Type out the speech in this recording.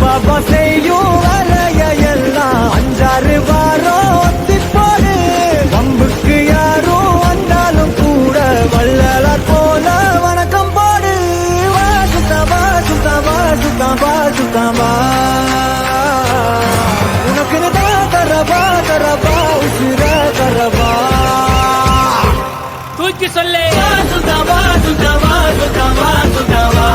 பாபா செய்யும் வேலைய எல்லாம் அஞ்சாறு வாரம் ஒத்தி போடு. வம்புக்கு யாரும் வந்தாலும் கூட வள்ளலார் போல வணக்கம் போடு. வா சுத்தமா சுத்தமா சுத்தமா சுத்தமா உனக்கு தரவா தரவா உசிர தரவா. தூக்கி சொல்லு சுத்தமா சுத்தமா சுத்தமா சுத்தமா